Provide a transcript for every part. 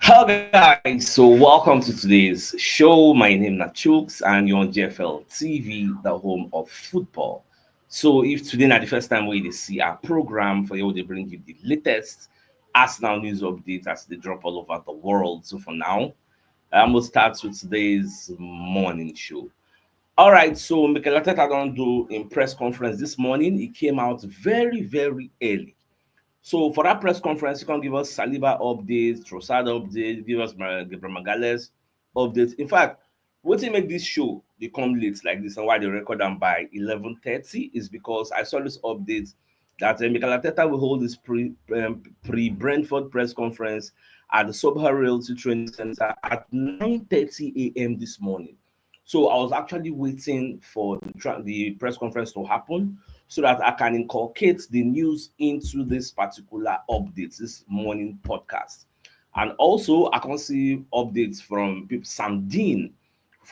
Hello guys, so welcome to today's show. My name is CHUKS and you're on JFL TV, the home of football. So if today not the first time we see our program for you, they bring you the latest Arsenal news updates as they drop all over the world. So for now, I'm gonna start with today's morning show. All right, so Mikel Arteta don't do in press conference this morning. He came out very early. So for that press conference, you can give us Saliba updates, Trossard updates, give us Gabriel Magalhaes updates. In fact, what to make this show they come late like this and why they record them by 11:30 is because I saw this update that Mikel Arteta will hold this pre Brentford press conference at the Sobha Realty Training Center at 9:30 a.m. this morning. So I was actually waiting for the press conference to happen so that I can inculcate the news into this particular update, this morning podcast. And also, I can see updates from Sam Dean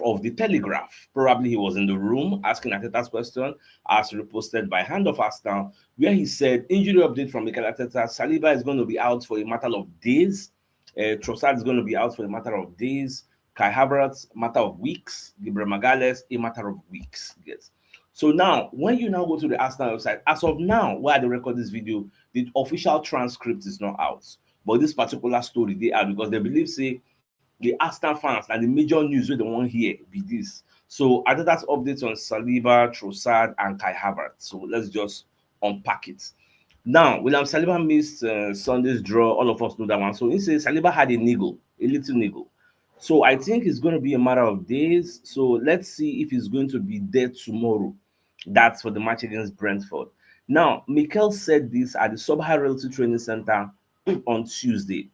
of the Telegraph. Probably he was in the room asking Ateta's question, as reposted by Hand of Arsenal, where he said, injury update from Mikel Arteta, Saliba is going to be out for a matter of days. Trossard is going to be out for a matter of days. Kai Havertz, matter of weeks. Gabriel Magalhaes, a matter of weeks. Yes. So now, when you now go to the Arsenal website, as of now, where they record this video, the official transcript is not out. But this particular story, they are because they believe, say, the Arsenal fans and the major news where they want here be this. So I think that's updates on Saliba, Trossard, and Kai Havertz. So let's just unpack it. Now, William Saliba missed Sunday's draw. All of us know that one. So he says Saliba had a niggle, a little niggle. So I think it's going to be a matter of days. So let's see if he's going to be there tomorrow. That's for the match against Brentford. Now, Mikel said this at the Sobha Realty Training Center on Tuesday.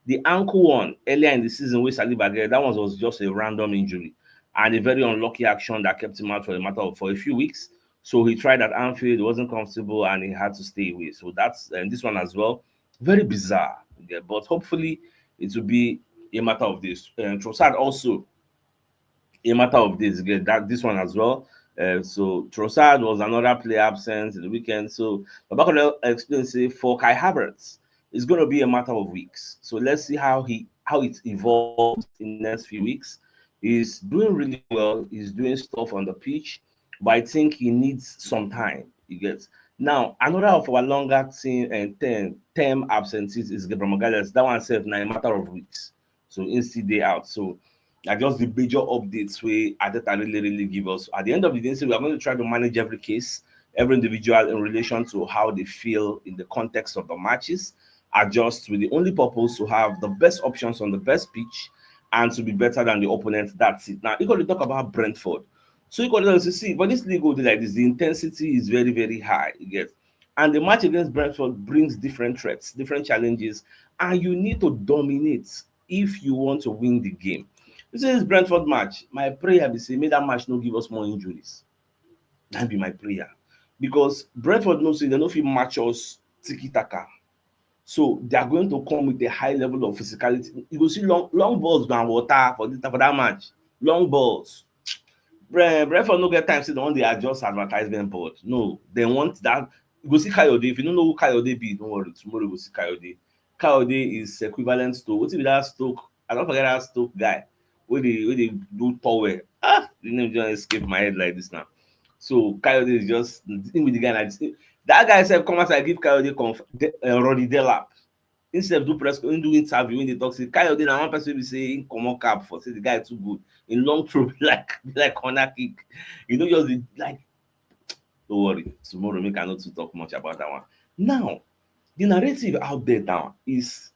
The ankle one earlier in the season with Saliba, that one was just a random injury and a very unlucky action that kept him out for a matter of for a few weeks. So he tried at Anfield, it wasn't comfortable, and he had to stay away. So that's and this one as well, very bizarre. Yeah, but hopefully it will be a matter of this. Trossard also a matter of days. Get that this one as well. So Trossard was another player absent in the weekend. So Babakole explains say for Kai Havertz, it's going to be a matter of weeks. So let's see how it evolves in the next few weeks. He's doing really well. He's doing stuff on the pitch, but I think he needs some time. He gets now another of our longer team and term absences is Gabriel Magalhaes. That one said now a matter of weeks. So instead day out. So just the major updates we Adeta really give us. At the end of the day, so we are going to try to manage every case, every individual in relation to how they feel in the context of the matches, adjust with the only purpose to have the best options on the best pitch and to be better than the opponent. That's it. Now, equally talk about Brentford. So equally to see, but this league will be like this, the intensity is very high. You get and the match against Brentford brings different threats, different challenges, and you need to dominate if you want to win the game. This is Brentford match. My prayer be say, may that match no give us more injuries. That be my prayer. Because Brentford knows say they no fit match us tiki-taka. So they are going to come with a high level of physicality. You go see long balls and water for that match. Long balls. Brentford no get time say they want the adjust advertisement board. No, they want that. You go see Kayode. If you don't know who Kayode be, don't worry. Tomorrow you go see Kayode. Kayode is equivalent to what be that Stoke? I don't forget that Stoke guy. Where they do towel. The name just escape my head like this now. So Kayode is just in with the guy like this. That guy said, come out and give Kayode Roddy Delap instead of do press do interview when they talk say Kayode na one person be say him comot cap for say the guy too good in long throw like corner kick. You know just be like don't worry tomorrow make I no too talk much about that one. Now the narrative out there now is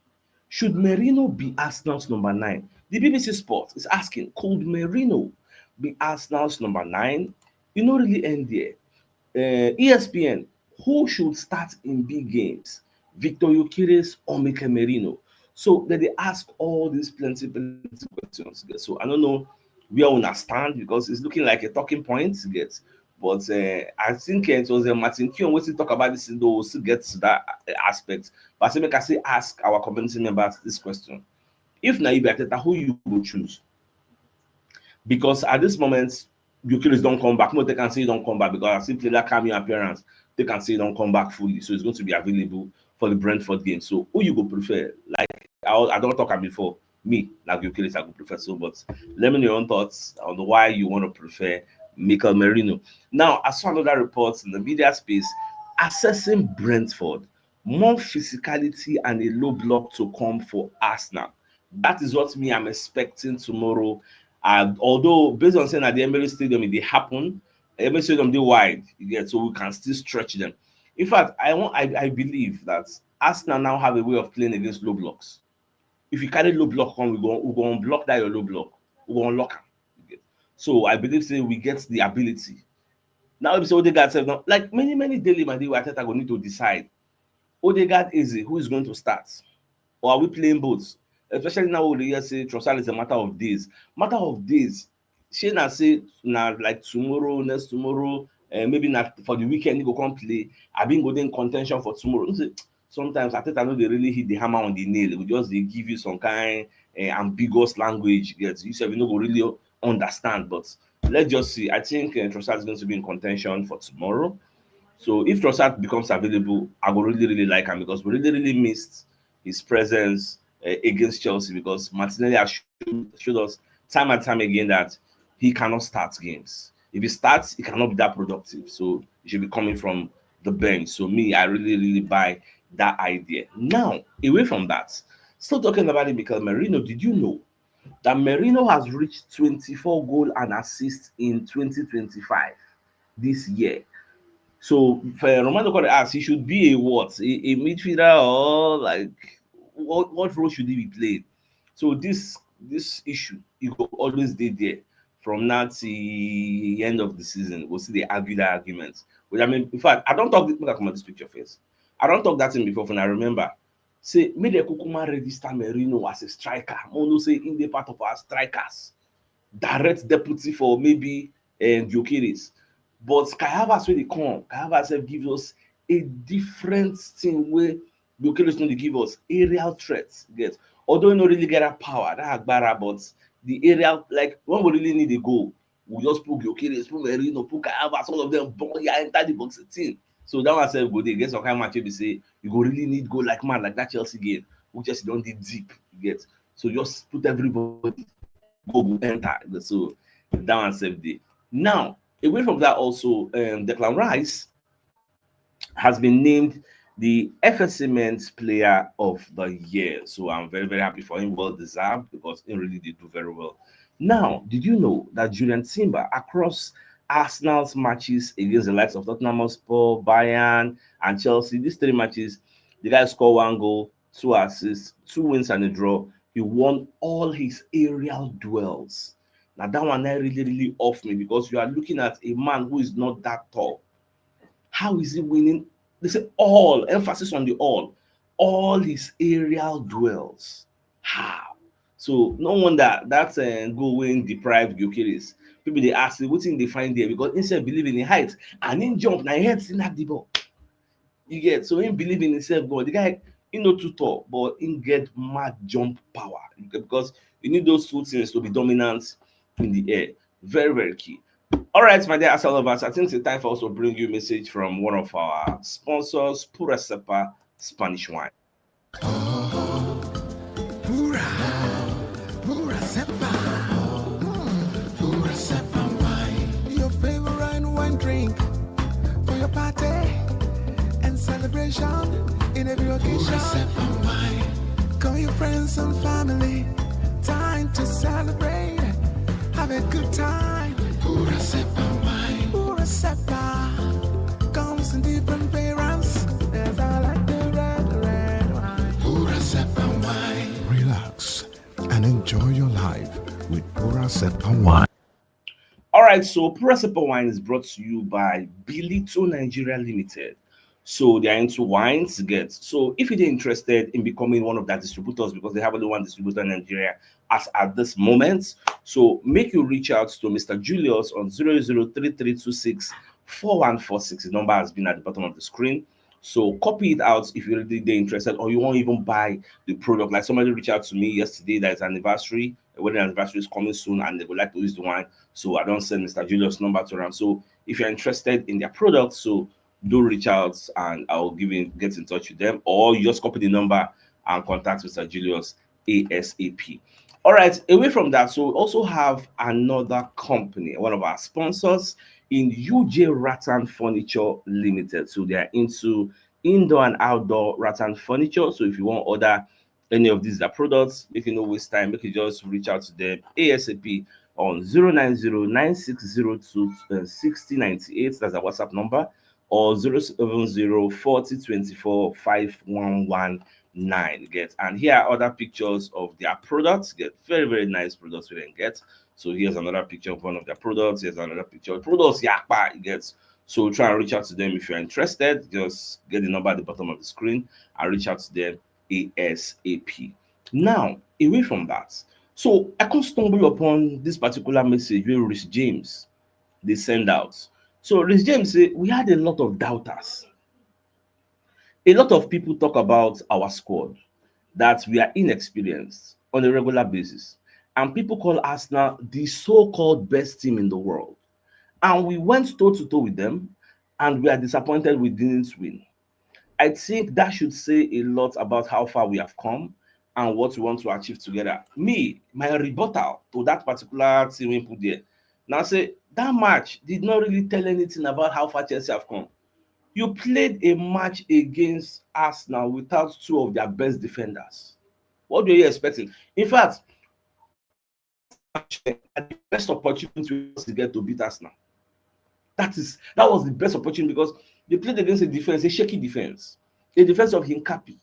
should Merino be Arsenal's number 9? The BBC Sport is asking could Merino be Arsenal's number 9? You no really end there. ESPN, who should start in big games? Victor Gyökeres or Mikel Merino? So then they ask all these plenty questions. So I don't know where we stand because it's looking like a talking point. Get, but I think it was Martin Keown waiting to talk about this. Though we'll still get to that aspect. But I say make I say ask our community members this question: if na you be Arteta, who you go choose? Because at this moment, Gyökeres don't come back. No, they can say he don't come back because I see play that cameo appearance. They can say he don't come back fully, so it's going to be available for the Brentford game. So who you go prefer? Like I don't talk about before. Me, like Gyökeres, I would prefer so. But let me know your own thoughts on why you want to prefer Mikel Merino. Now, I saw another report in the media space assessing Brentford, more physicality and a low block to come for Arsenal. That is what me I'm expecting tomorrow. And although based on saying at the Emirates Stadium it dey happen, Emirates Stadium dey wide, you get, so we can still stretch them. In fact, I believe that Arsenal now have a way of playing against low blocks. If you carry low block come, we go unblock that your low block. We go unlock am. So I believe say we get the ability. Now if say Odegaard sef don, like many daily my day wey Arteta go need to decide, Odegaard Eze, who is going to start? Or are we playing both? Especially now we dey hear say Trossard is a matter of days. Matter of days. Shey na say na like tomorrow, next tomorrow, maybe na for the weekend he go come play, abi him go dey in con ten tion for tomorrow. You know say sometimes Arteta no dey really hit the hammer on the nail. He go just dey give you some kind ambiguous language. Yes, you sef you no go really understand. But let's just see. I think Trossard is going to be in con ten tion for tomorrow. So if Trossard becomes available, I will really like him because we really missed his presence against Chelsea because Martinelli has showed us time and time again that he cannot start games. If he starts, he cannot be that productive. So he should be coming from the bench. So me, I really buy that idea. Now, away from that, still talking about it because Merino, did you know that Merino has reached 24 goal and assists in 2025 this year? So for Romano Kore asks, he should be a what? A midfielder or like what role should he be playing? So this issue it will always be there from now till the end of the season. We'll see the argue that argument. Which I mean, in fact, I don't talk this come on this picture first. I don't talk that thing before when I remember. Say make the Kukuma register Merino as a striker. Mono say in the part of our strikers. Direct deputy for maybe Gyökeres. But Kai Havertz wey dey come, Kai Havertz sef gives us a different thing wey Gyökeres no dey give us, aerial threat. Get, although he no really get that power, that agbara, but the aerial, like when we really need a goal, we just put Gyökeres, put Merino, put Kai Havertz, all of them born here enter the box 18. So that one sef go dey get some kind match wey be say you go really need goal like man, like that Chelsea game, which Chelsea don dey deep, you get. So just put everybody go enter. So that one sef dey. Now, away from that also, Declan Rice has been named the FSC Men's Player of the Year. So I'm very happy for him, well deserved, because he really did do very well. Now, did you know that Julian Timber across Arsenal's matches against the likes of Tottenham Hotspur, Bayern, and Chelsea, these three matches, the guy scored 1 goal, 2 assists, 2 wins and a draw. He won all his aerial duels. Now that one really off me because you are looking at a man who is not that tall. How is he winning? They say all, emphasis on the all his aerial duels. How? So no wonder that goal when deprived Gyökeres. People they ask what thing they find there because instead of believing in height and in jump, now he head still have the ball. You get, so him believe in himself, God. The guy he not too tall, but he get mad jump power because you need those two things to be dominant in the air. Very key. All right, my dear Arsenal lovers, I think it's time for us to bring you a message from one of our sponsors, Pura Cepa Spanish Wine. Pura Cepa. Pura Cepa wine. Your favorite wine drink for your party and celebration in every occasion. Pura Cepa wine. Call your friends and family. Time to celebrate. Have a good time. Pura Cepa wine. Pura Cepa comes in different variants. There's I like the red wine. Pura Cepa wine. Relax and enjoy your life with Pura Cepa wine. All right, so Pura Cepa wine is brought to you by Bilito Nigeria Limited. So they are into wines. Get, so if you're interested in becoming one of their distributors, because they have only one distributor in Nigeria as at this moment, so make you reach out to Mr. Julius on 003326 4146. His number has been at the bottom of the screen. So copy it out if you're really interested, or you won't even buy the product. Like somebody reached out to me yesterday that it's anniversary, a wedding anniversary is coming soon, and they would like to use the wine. So I don't send Mr. Julius' number to them. So if you're interested in their product, so do reach out and I'll get in touch with them, or you just copy the number and contact Mr. Julius ASAP. All right, away from that, so we also have another company, one of our sponsors in UJ Rattan Furniture Limited. So they are into indoor and outdoor rattan furniture. So if you want to order any of these products, make you no waste time, make you just reach out to them ASAP on 09096026098. That's our WhatsApp number, or 07040245119 get. And here are other pictures of their products. Get very, very nice products we can get. So here's another picture of one of their products. Here's another picture of products. Yeah, it gets. So try and reach out to them if you're interested. Just get the number at the bottom of the screen and reach out to them ASAP. Now, away from that, so I can stumble upon this particular message where Rich James they send out. So Rich James say we had a lot of doubters. A lot of people talk about our squad, that we are inexperienced on a regular basis. And people call Arsenal the so-called best team in the world. And we went toe to toe with them, and we are disappointed we didn't win. I think that should say a lot about how far we have come and what we want to achieve together. Me, my rebuttal to that particular team we put there. Now say that match did not really tell anything about how far Chelsea have come. You played a match against Arsenal without two of their best defenders. What were you expecting? In fact, the best opportunity was to get to beat Arsenal. That was the best opportunity because they played against a defense, a shaky defense, a defense of Hincapi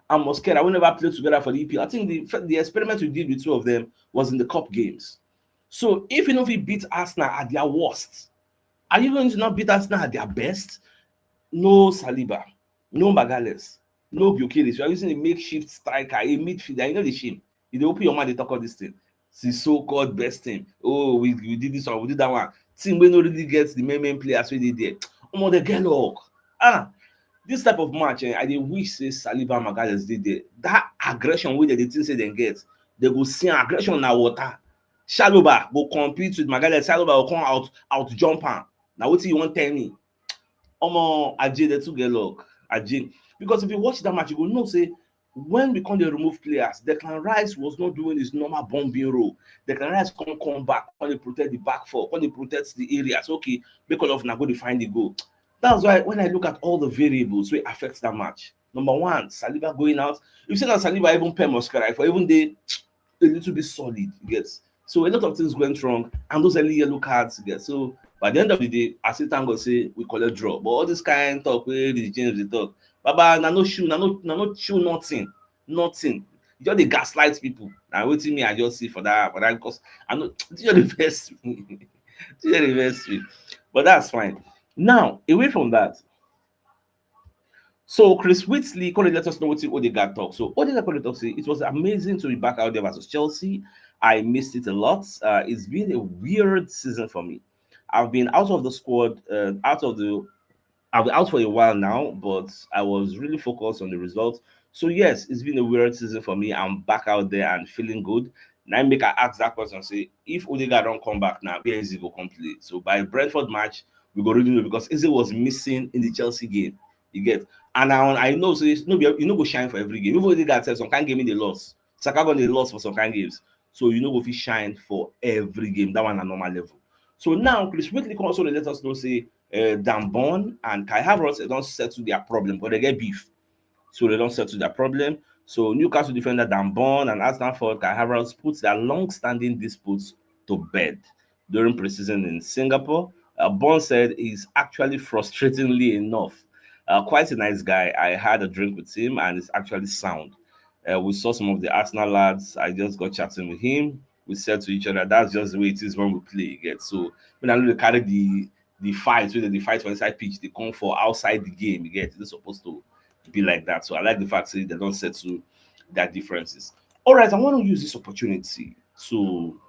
and Mosquera. We never played together for the EPL. I think the experiment we did with two of them was in the cup games. So if you know if we beat Arsenal at their worst, are you going to not beat Arsenal at their best? No Saliba, no Magales, no Gyökeres. You are using a makeshift striker, a midfielder. You know the shame. You dey open your mouth, dey talk all this thing. It's the so-called best team. Oh, we did this one, we did that one. Team wey no really get the main players wey dey there. Omo, dey get luck. This type of match, I dey wish say Saliba and Magales dey there. That aggression wey dem dey think say dem get, they go see aggression na water. Saliba go compete with Magales. Saliba go come out jump am. Na wetin you wan tell me? Omo, Aje dey too get luck. Aje, because if you watch that match, you go know say when we come dey remove players, Declan Rice was not doing his normal bombing role. Declan Rice come back, come dey protect the back four, come dey protect the areas. Okay, make all of una go dey find the goal. That's why when I look at all the variables wey affect that match, number one, Saliba going out. You see that Saliba even pair Mosquera for even dey a little bit solid, you get. So a lot of things went wrong, and those early yellow cards, you get. So by the end of the day, I still thank God say we collect draw. But all this kind talk wey the James dey talk, Baba, na no shoe, na no shoe, nothing. You just dey gaslight people. Na wetin me I just see for that because I know this is the best me. This is the best me. But that's fine. Now, away from that, so Chris Whitley come let us know wetin Odegaard talk. So Odegaard come talk say it was amazing to be back out there versus Chelsea. I missed it a lot. It's been a weird season for me. I've been out of the squad, I've been out for a while now, but I was really focused on the results. So yes, it's been a weird season for me. I'm back out there and feeling good. Now make I ask that question, say if Odegaard don't come back now, where is he go come play? So by Brentford match, we go really know because Eze was missing in the Chelsea game. You get, and I know so it's no be you know go shine for every game. Even Odegaard said some kind game in the loss. Saka got the loss for some kind games. So you know go fit shine for every game. That one at normal level. So now Chris Whitley can also let us know say Dan Burn and Kai Havertz they don't settle their problem, but they get beef. So they don't settle their problem. So Newcastle defender Dan Burn and Arsenal forward Kai Havertz puts their long-standing disputes to bed during preseason in Singapore. Burn said he's actually frustratingly enough quite a nice guy. I had a drink with him and it's actually sound. We saw some of the Arsenal lads. I just got chatting with him. We said to each other, that's just the way it is when we play. Get so when I know they carry the fight, whether the fight for inside pitch, they come for outside the game. You get it's supposed to be like that. So I like the fact that they don't settle their differences. All right, I want to use this opportunity to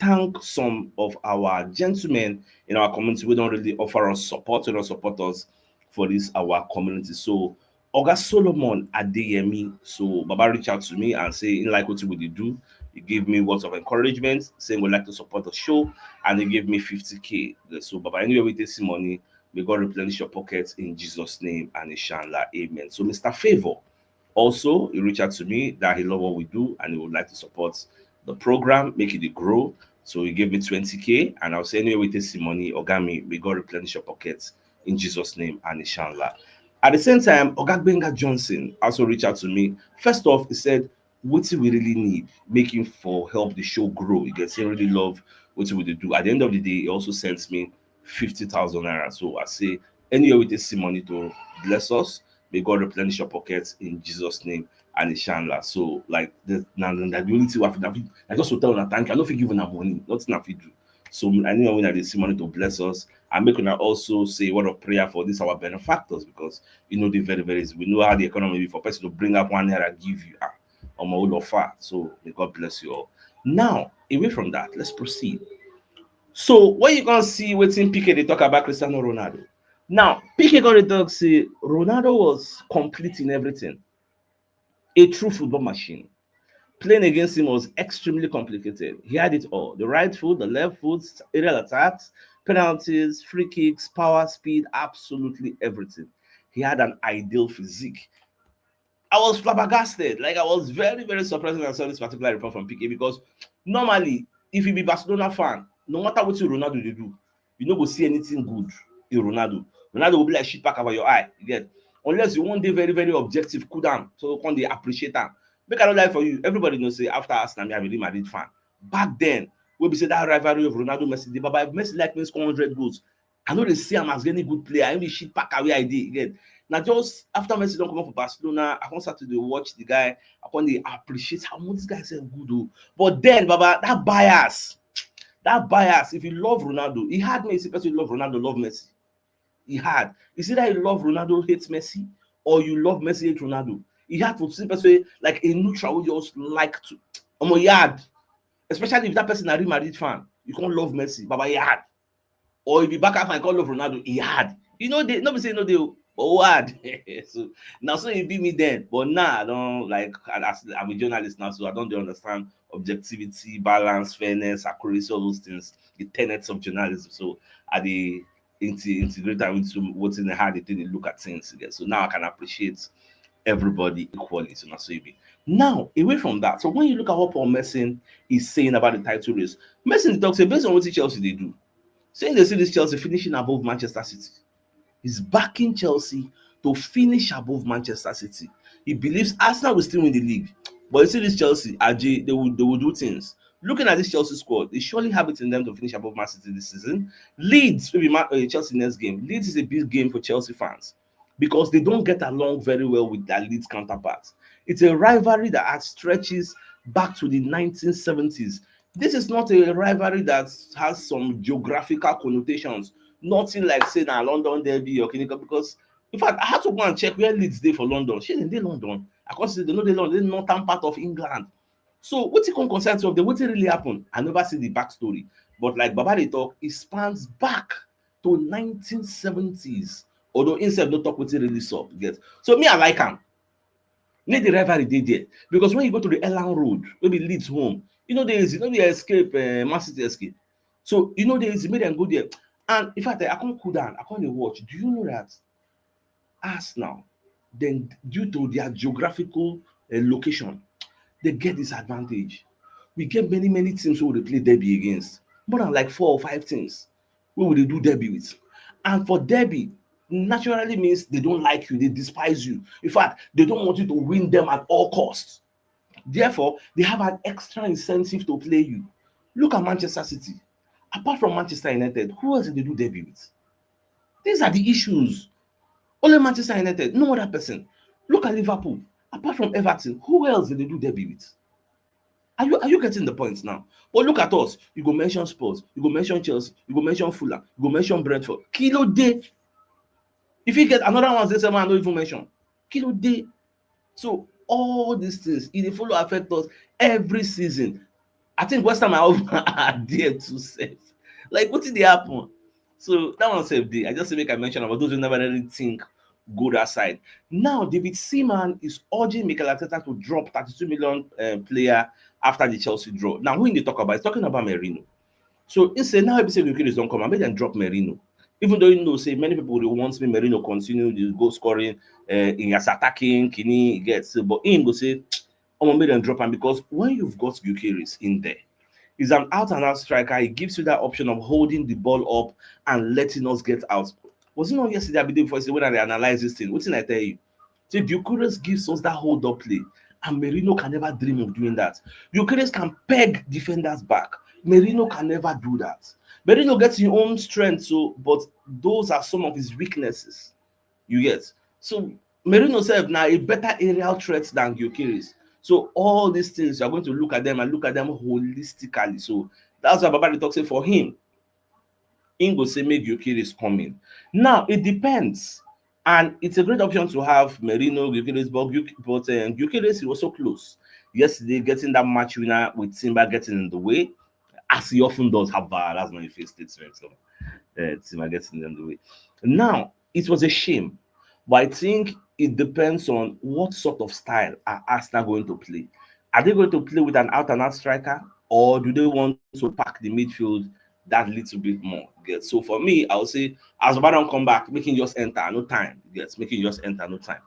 thank some of our gentlemen in our community who don't really offer us support, who don't support us for this our community. So Oga Solomon Adeyemi, so Baba reached out to me and say, in like what would you do? He gave me words of encouragement, saying would like to support the show, and he gave me 50k. So Baba, anyway, we take some money, may God replenish your pockets in Jesus' name and inshallah, amen. So Mr. Favor, Also, he reached out to me that he loved what we do and he would like to support the program, make it grow. So he gave me 20K, and I'll say anyway we take some money, Ogami, we go replenish your pockets in Jesus' name and inshallah. At the same time, Ogagbenga Johnson also reached out to me. First off, he said, what do we really need making for help the show grow? He gets he really love what we do. At the end of the day, he also sends me 50,000 naira. So I say, anyway we take some money to bless us, may God replenish your pockets in Jesus' name and inshallah. So like the only thing I just will tell una thank you. I don't think giving her money, nothing I fit do. So I know when I see money to bless us, I'm making her also say a word of prayer for this our benefactors because they very, very easy. We know how the economy be for person to bring up 1 naira, give you on my own offer. So may God bless you all. Now, away from that, let's proceed. So what you gonna see waiting Pique they talk about Cristiano Ronaldo. Now, Pique got the dog say Ronaldo was complete in everything, a true football machine. Playing against him was extremely complicated. He had it all: the right foot, the left foot, aerial attacks, penalties, free kicks, power, speed, absolutely everything. He had an ideal physique. I was flabbergasted. Like I was very, very surprised when I saw this particular report from Pique because normally, if you be Barcelona fan, no matter what you Ronaldo they do, you no go see anything good in Ronaldo. Ronaldo will be like shit back over your eye. You get unless you want day very, very objective, cool down, so can they appreciate them. Make I don't lie for you. Everybody knows say after Arsenal, I'm a Real Madrid fan. Back then, we be say that rivalry of Ronaldo Messi, but if Messi like me score 100 goals, I know they see him as any good player. I be shit pack away I did. Get now just after Messi don't come up for Barcelona, I want to watch the guy. I want to appreciate how much this guy is good. Oh. But then, Baba, that bias. If you love Ronaldo, he had me. See, person love Ronaldo, love Messi. He had. It's either you love Ronaldo, hates Messi, or you love Messi, hate Ronaldo. He had to see person like a neutral who just like to. He had. Especially if that person is a Real Madrid fan, you can't love Messi, Baba, he had. Or if you back up and call love Ronaldo, he had. They nobody say no deal, but who had? So now so he beat me then. But now I don't like I'm a journalist now, so I don't understand objectivity, balance, fairness, accuracy, all those things, the tenets of journalism. So I the integrate them into what's in the heart, the thing they look at things again. So now I can appreciate everybody equally. So now so it be. Now, away from that, so when you look at what Paul Messi is saying about the title race, Messi talks based on what Chelsea they do. Saying they see this Chelsea finishing above Manchester City. He's backing Chelsea to finish above Manchester City. He believes Arsenal will still win the league. But you see this Chelsea, AJ, they will do things. Looking at this Chelsea squad, they surely have it in them to finish above Man City this season. Leeds will be Chelsea next game. Leeds is a big game for Chelsea fans because they don't get along very well with their Leeds counterparts. It's a rivalry that stretches back to the 1970s. This is not a rivalry that has some geographical connotations. Nothing like say na London derby or Kinika because in fact I had to go and check where Leeds dey for London. Shey dem dey London. I come see say dem no dey London, dey northern part of England. So wetin come concern two of them? Wetin really happen? I never see the backstory. But like Baba dey talk, e spans back to 1970s. Although him sef no talk wetin really sup, get. So me I like am. Make the rivalry dey there because when you go to the Elland Road, wey be Leeds home, dey easy, no be escape Man City escape. So dey easy, make dem go there. And in fact, I come cool down, I come dey watch. Do you know that Arsenal, then due to their geographical location, they get this advantage. We get many, many teams wey we dey play derby against. More than like 4 or 5 teams wey we dey do derby with. And for derby, naturally means they don't like you, they despise you. In fact, they don't want you to win them at all costs. Therefore, they have an extra incentive to play you. Look at Manchester City. Apart from Manchester United, who else did they do derby with? These are the issues. Only Manchester United, no other person. Look at Liverpool. Apart from Everton, who else did they do derby with? Are you getting the point now? But look at us. You go mention Spurs, you go mention Chelsea, you go mention Fulham, you go mention Brentford. Kilo day. If you get another one, say I don't even mention. Kilo day. So all these things, e dey follow affect us every season. I think West Ham are there too safe. Like wetin dey happen? So that one sef dey. I just say make I mention about those who never really think go that side. Now David Seaman is urging Mikel Arteta to drop 32 million player after the Chelsea draw. Now who dey talk about? He's talking about Merino. So he say now he say the Eucharist don't come and make them drop Merino. Even though you know, say many people will want me Merino continue the goal scoring in as attacking, Kini gets, but him go say, I'm gonna make them drop him because when you've got Gyökeres in there, he's an out and out striker. He gives you that option of holding the ball up and letting us get out. Was it not yesterday? I before I say when I analyze this thing, what did I tell you? So Gyökeres gives us that hold up play, and Merino can never dream of doing that. Gyökeres can peg defenders back. Merino can never do that. Merino gets his own strength, so but those are some of his weaknesses. You get so Merino self now a better aerial threat than Gyökeres. So all these things you are going to look at them and look at them holistically. So that's why Baba dey talk say for him go say make Gyökeres come in. Now it depends, and it's a great option to have Merino, Gyökeres, but Gyökeres is also close yesterday, getting that match winner with Timber getting in the way, as he often does. Have that's not a face statement. So Timber getting in the way. Now it was a shame, but I think it depends on what sort of style are Arsenal going to play. Are they going to play with an out and out striker, or do they want to pack the midfield that little bit more? Yes. So for me, I would say as Obadon come back, making just enter, no time. Yes, making just enter, no time.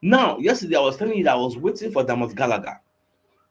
Now, yesterday I was telling you that I was waiting for Damas Gallagher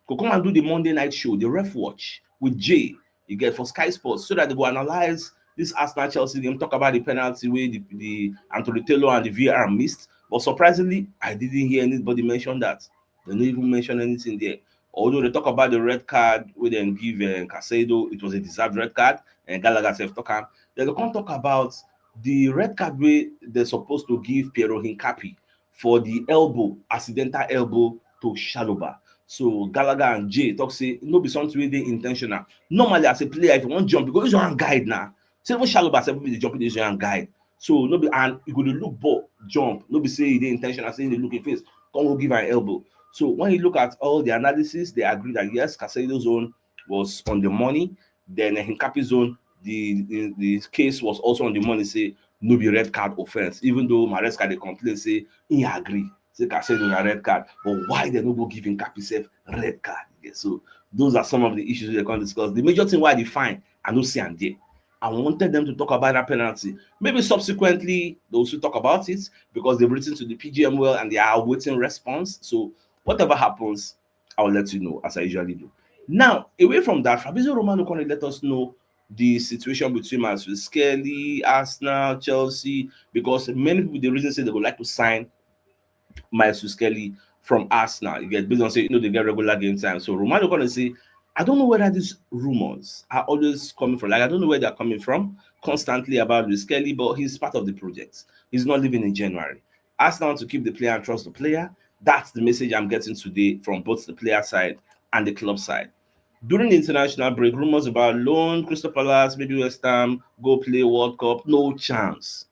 to come and do the Monday night show, the Ref Watch with Jay, you get for Sky Sports, so that they go analyze this Arsenal Chelsea game, talk about the penalty where the Anthony Taylor and the VAR missed. But surprisingly, I didn't hear anybody mention that. They didn't even mention anything there. Although they talk about the red card, we then give Casado, it was a deserved red card, and Gallagher self talk. Then they can't talk about the red card where they're supposed to give Piero Hincapi for the elbow, accidental elbow to Shaloba. So Gallagher and Jay talk say no be something wey dey intentional. Normally as a player, if you wan jump, you go use your hand guide na. Say even Shaloba sef dey jump, use your hand guide. So no be, and you go dey look ball jump, no be say e dey intentional, say e dey look im face, come go give am elbow. So when you look at all the analysis, they agree that yes, Casado's own was on the money. Then Hincapi's own, the case was also on the money. Say no be red card offense, even though Maresca dey complain say he agree. Say Casado na red card, but why they no go give Hincapi sef red card? Yeah, so those are some of the issues they can discuss. The major thing why they fine, I no see am there. I wanted them to talk about that penalty. Maybe subsequently they will still talk about it because they've written to the PGM well and they are awaiting response. So whatever happens, I'll let you know as I usually do. Now, away from that, Fabrizio Romano can let us know the situation between Myles Lewis-Skelly, Arsenal, Chelsea, because many people the reason say they would like to sign Myles Lewis-Skelly from Arsenal. You get based on say they get regular game time. So Romano gonna say, I don't know whether these rumors are always coming from. Like I don't know where they're coming from constantly about Lewis-Skelly, but he's part of the project. He's not leaving in January. Arsenal want to keep the player and trust the player. That's the message I'm getting today from both the player side and the club side. During the international break, rumors about loan, Crystal Palace, maybe West Ham, go play World Cup, no chance.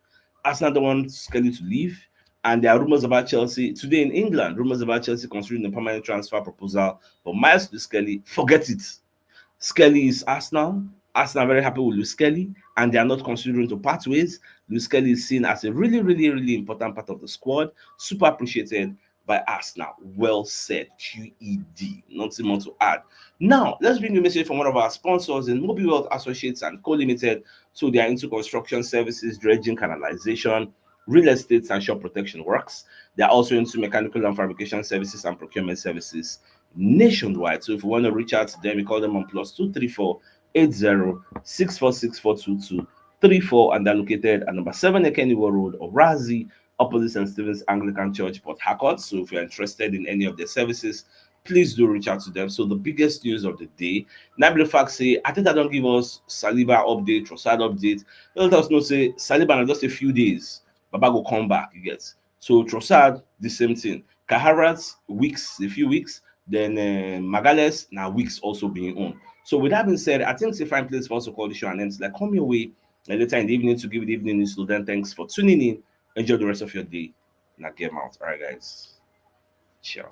Arsenal don't want Skelly to leave. And there are rumors about Chelsea today in England. Rumors about Chelsea considering the permanent transfer proposal for Myles Lewis-Skelly. Forget it. Skelly is Arsenal. Arsenal are very happy with Lewis-Skelly, and they are not considering to part ways. Lewis-Skelly is seen as a really, really, really important part of the squad. Super appreciated by Arsenal. Well said, QED. Nothing more to add. Now, let's bring a message from one of our sponsors in Mobile World Associates and Co Limited. So they are into construction services, dredging, canalization, real estate, and shop protection works. They are also into mechanical and fabrication services and procurement services nationwide. So if you want to reach out to them, you call them on +234 80 and they're located at number 7 Ekeniwo Road, Orazi, opposite St. Stephen's Anglican Church, Port Harcourt. So if you're interested in any of their services, please do reach out to them. So the biggest news of the day, Nabil Fact say, I think I don't give us Saliba update, Trossard update. Let us know say Saliba in just a few days, Baba will come back, you get. So Trossard, the same thing. Kaharat, weeks, a few weeks. Then Magales, now weeks also being on. So with that being said, I think it's a fine place for us to call the show and then it's like come your way later in the evening to give the evening news. So then thanks for tuning in. Enjoy the rest of your day. Now get out. All right, guys. Ciao.